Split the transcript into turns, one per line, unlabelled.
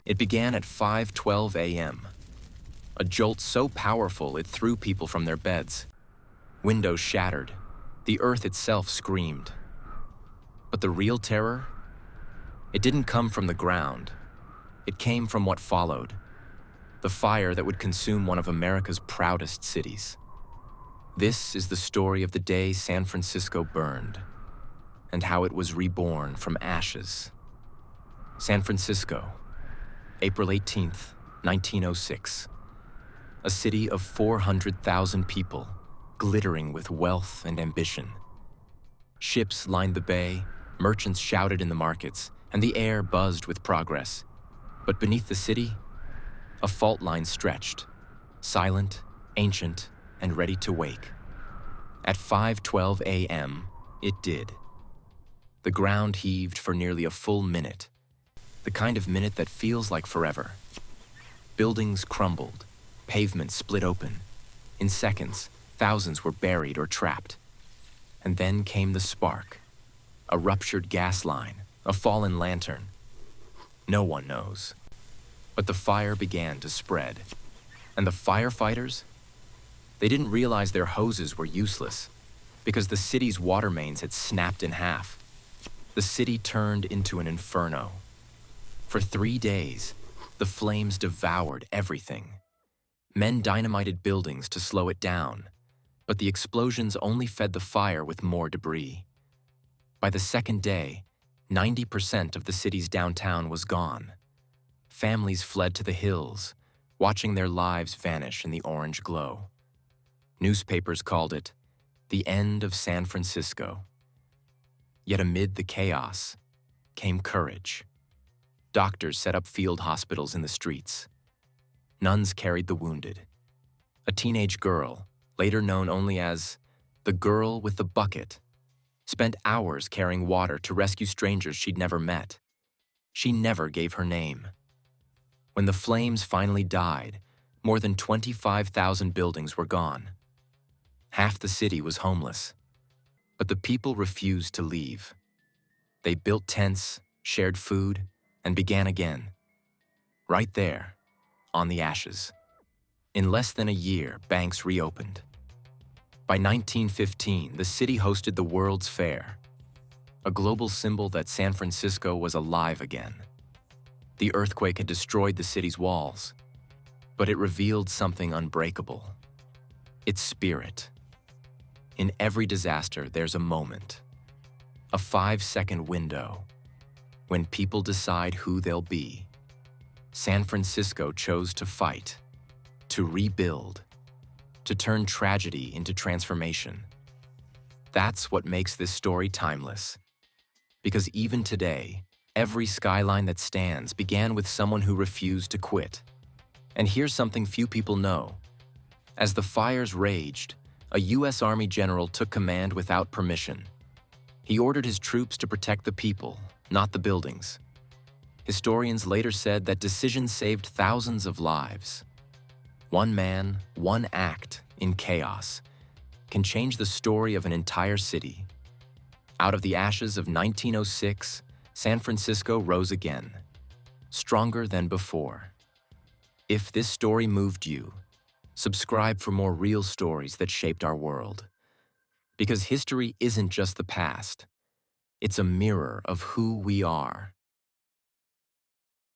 It began at 5:12 a.m. A jolt so powerful it threw people from their beds. Windows shattered. The earth itself screamed. But the real terror? It didn't come from the ground. It came from what followed. The fire that would consume one of America's proudest cities. This is the story of the day San Francisco burned, and how it was reborn from ashes. San Francisco, April 18th, 1906. A city of 400,000 people, glittering with wealth and ambition. Ships lined the bay, merchants shouted in the markets, and the air buzzed with progress. But beneath the city, a fault line stretched, silent, ancient, and ready to wake. At 5:12 a.m., it did. The ground heaved for nearly a full minute, the kind of minute that feels like forever. Buildings crumbled, pavements split open. In seconds, thousands were buried or trapped. And then came the spark, a ruptured gas line, a fallen lantern. No one knows. But the fire began to spread. And the firefighters? They didn't realize their hoses were useless because the city's water mains had snapped in half. The city turned into an inferno. For 3 days, the flames devoured everything. Men dynamited buildings to slow it down, but the explosions only fed the fire with more debris. By the second day, 90% of the city's downtown was gone. Families fled to the hills, watching their lives vanish in the orange glow. Newspapers called it the end of San Francisco. Yet amid the chaos came courage. Doctors set up field hospitals in the streets. Nuns carried the wounded. A teenage girl, later known only as the girl with the bucket, spent hours carrying water to rescue strangers she'd never met. She never gave her name. When the flames finally died, more than 25,000 buildings were gone. Half the city was homeless, but the people refused to leave. They built tents, shared food, and began again. Right there, on the ashes. In less than a year, banks reopened. By 1915, the city hosted the World's Fair, a global symbol that San Francisco was alive again. The earthquake had destroyed the city's walls, but it revealed something unbreakable: its spirit. In every disaster, there's a moment, a 5-second window, when people decide who they'll be. San Francisco chose to fight, to rebuild, to turn tragedy into transformation. That's what makes this story timeless. Because even today, every skyline that stands began with someone who refused to quit. And here's something few people know. As the fires raged, a U.S. Army general took command without permission. He ordered his troops to protect the people, not the buildings. Historians later said that decision saved thousands of lives. One man, one act in chaos can change the story of an entire city. Out of the ashes of 1906, San Francisco rose again, stronger than before. If this story moved you, subscribe for more real stories that shaped our world. Because history isn't just the past, it's a mirror of who we are.